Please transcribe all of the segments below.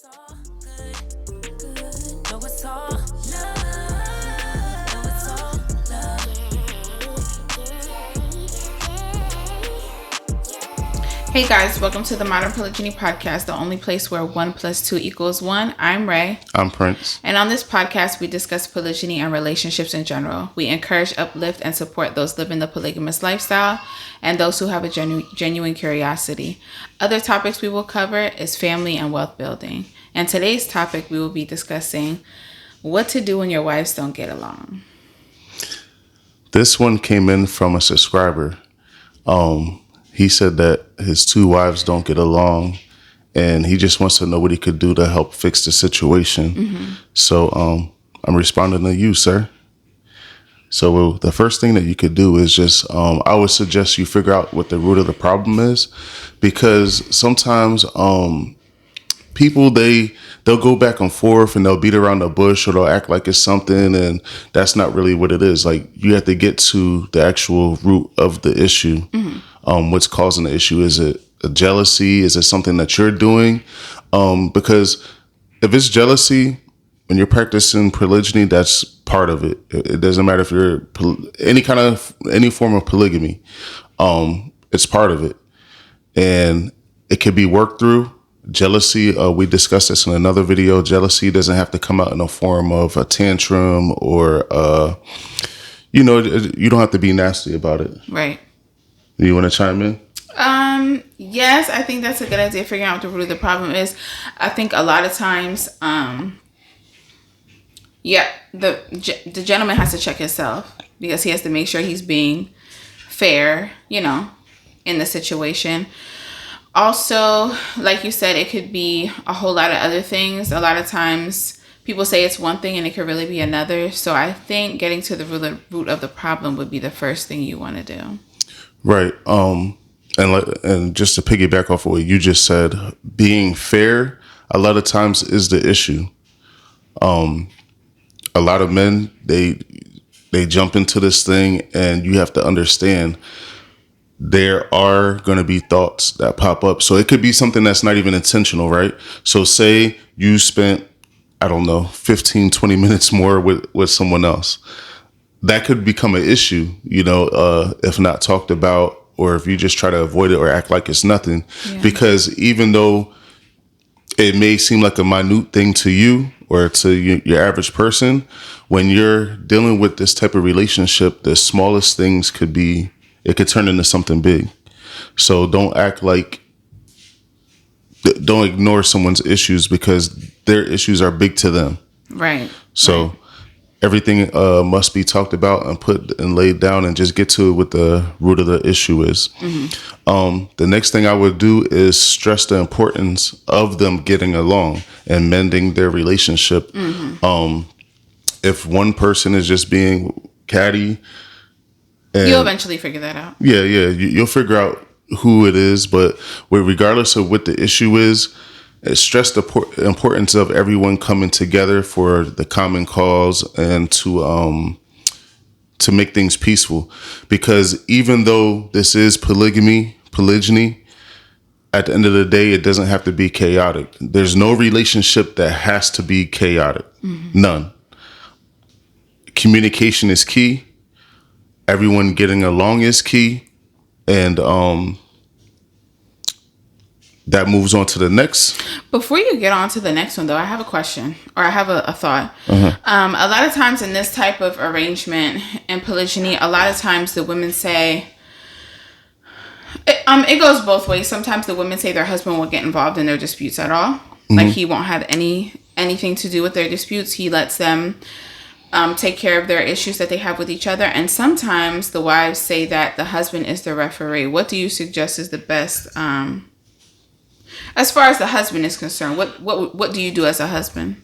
it's all good, good. No, it's all love. No, it's all love. Hey guys, welcome to the Modern Polygyny Podcast, the only place where 1 + 2 = 1. I'm Ray. I'm Prince. And on this podcast, we discuss polygyny and relationships in general. We encourage, uplift, and support those living the polygamous lifestyle and those who have a genuine curiosity. Other topics we will cover is family and wealth building. And today's topic, we will be discussing what to do when your wives don't get along. This one came in from a subscriber. He said that his 2 wives don't get along, and he just wants to know what he could do to help fix the situation. Mm-hmm. So I'm responding to you, sir. So the first thing that you could do is just, I would suggest you figure out what the root of the problem is, because sometimes people, they'll go back and forth and they'll beat around the bush, or they'll act like it's something, and that's not really what it is. Like, you have to get to the actual root of the issue. Mm-hmm. What's causing the issue? Is it a jealousy? Is it something that you're doing? Because if it's jealousy, when you're practicing polygyny, that's part of it. It doesn't matter if you're any form of polygamy. It's part of it, and it can be worked through. Jealousy, we discussed this in another video. Jealousy doesn't have to come out in a form of a tantrum, or you don't have to be nasty about it. Right. You want to chime in? Yes, I think that's a good idea, figuring out what the root of the problem is. I think a lot of times, the gentleman has to check himself, because he has to make sure he's being fair, in the situation. Also, like you said, it could be a whole lot of other things. A lot of times people say it's one thing and it could really be another. So I think getting to the root of the problem would be the first thing you want to do. Right. And just to piggyback off of what you just said, being fair a lot of times is the issue. A lot of men, they jump into this thing, and you have to understand there are going to be thoughts that pop up. So it could be something that's not even intentional, right? So say you spent, 15, 20 minutes more with someone else. That could become an issue, if not talked about, or if you just try to avoid it or act like it's nothing. Yeah. Because even though it may seem like a minute thing to you or to your average person, when you're dealing with this type of relationship, the smallest things could turn into something big. So don't ignore someone's issues, because their issues are big to them. Right. So right. Everything must be talked about and put and laid down, and just get to what the root of the issue is. Mm-hmm. The next thing I would do is stress the importance of them getting along and mending their relationship. Mm-hmm. If one person is just being catty, you'll eventually figure that out. Yeah. You'll figure out who it is, but regardless of what the issue is, stress the importance of everyone coming together for the common cause and to make things peaceful. Because even though this is polygyny, at the end of the day, it doesn't have to be chaotic. There's no relationship that has to be chaotic. Mm-hmm. None. Communication is key. Everyone getting along is key. And that moves on to the next. Before you get on to the next one, though, I have a question, or I have a thought. Uh-huh. A lot of times in this type of arrangement and polygyny, a lot of times the women say, it goes both ways. Sometimes the women say their husband won't get involved in their disputes at all. Mm-hmm. Like, he won't have anything to do with their disputes. He lets them take care of their issues that they have with each other. And sometimes the wives say that the husband is the referee. What do you suggest is the best? As far as the husband is concerned, what do you do as a husband?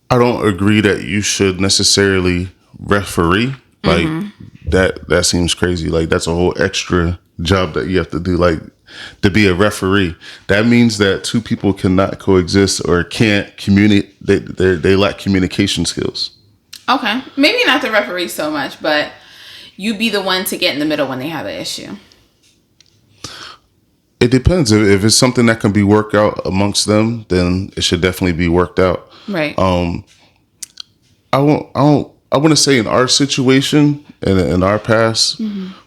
I don't agree that you should necessarily referee. Like, mm-hmm. that seems crazy. Like, that's a whole extra job that you have to do. Like, to be a referee, that means that 2 people cannot coexist or can't communicate. They lack communication skills. Okay, maybe not the referee so much, but you be the one to get in the middle when they have an issue. It depends. If it's something that can be worked out amongst them, then it should definitely be worked out. Right. I want to say in our situation and in our past,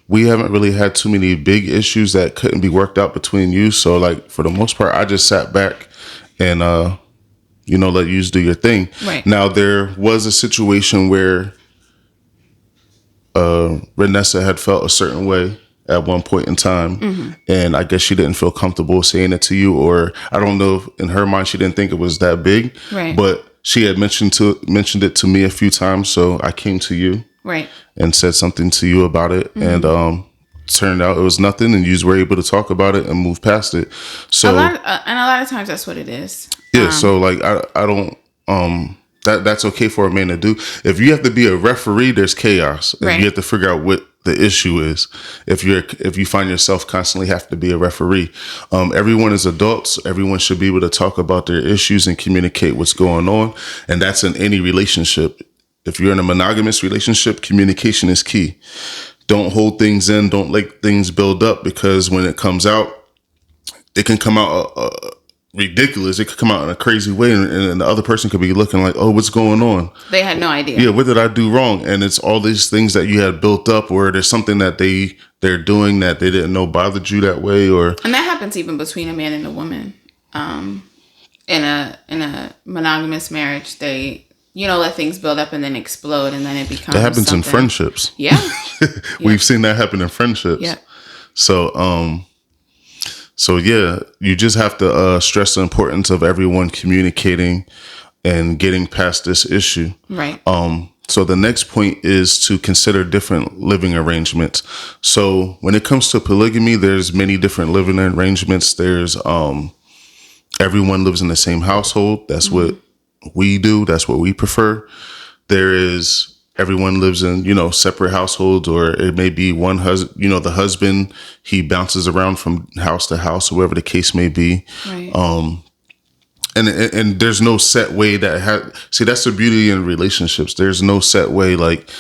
we haven't really had too many big issues that couldn't be worked out between you. So like for the most part, I just sat back and let you do your thing. Right. Now there was a situation where Renessa had felt a certain way at one point in time, and I guess she didn't feel comfortable saying it to you, or I don't know if in her mind she didn't think it was that big. Right. But she had mentioned it to me a few times, so I came to you, right, and said something to you about it, and turned out it was nothing, and you were able to talk about it and move past it. So a lot of times that's what it is. yeah, so like I don't that's okay for a man to do. If you have to be a referee, there's chaos, and Right. you have to figure out what the issue is. If you find yourself constantly have to be a referee, everyone is adults. Everyone should be able to talk about their issues and communicate what's going on, and that's in any relationship. If you're in a monogamous relationship, communication is key. Don't hold things in. Don't let things build up, because when it comes out, it can come out ridiculous. It could come out in a crazy way, and the other person could be looking like, oh, what's going on? They had no idea. Yeah, what did I do wrong? And it's all these things that you had built up, or there's something that they're doing that they didn't know bothered you that way, or And that happens even between a man and a woman. In a monogamous marriage, they let things build up and then explode, and then it becomes that happens something. in friendships. Yeah. We've seen that happen in friendships. Yeah. So yeah, you just have to stress the importance of everyone communicating and getting past this issue. Right. So the next point is to consider different living arrangements. So when it comes to polygamy, there's many different living arrangements. There's everyone lives in the same household. That's what we do. That's what we prefer. There is everyone lives in, separate households, or it may be one husband, the husband, he bounces around from house to house, whoever the case may be. Right. And there's no set way see, that's the beauty in relationships. There's no set way. Like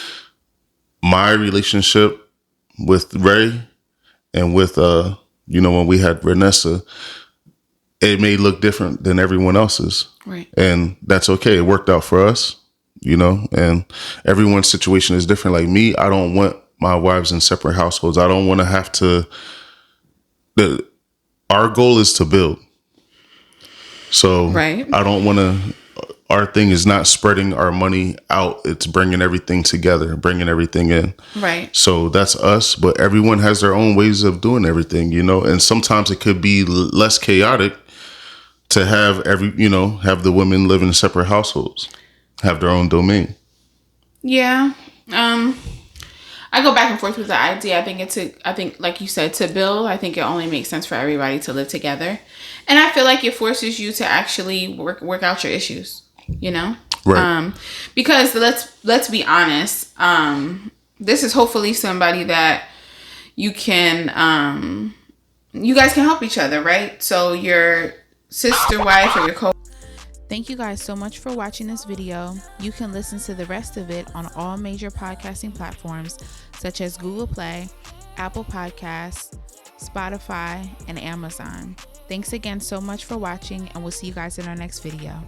my relationship with Ray and with, when we had Renessa, it may look different than everyone else's. Right. And that's okay. It worked out for us, and everyone's situation is different. Like me, I don't want my wives in separate households. I don't want to have to, our goal is to build. So Right. I don't want to, our thing is not spreading our money out. It's bringing everything together, bringing everything in. Right. So that's us, but everyone has their own ways of doing everything, and sometimes it could be less chaotic to have have the women live in separate households, have their own domain. Yeah. I go back and forth with the idea. I think like you said, to build, I think it only makes sense for everybody to live together. And I feel like it forces you to actually work out your issues, Right. Because let's be honest, this is hopefully somebody that you can, you guys can help each other, right? So your sister wife or your Thank you guys so much for watching this video. You can listen to the rest of it on all major podcasting platforms such as Google Play, Apple Podcasts, Spotify, and Amazon. Thanks again so much for watching, and we'll see you guys in our next video.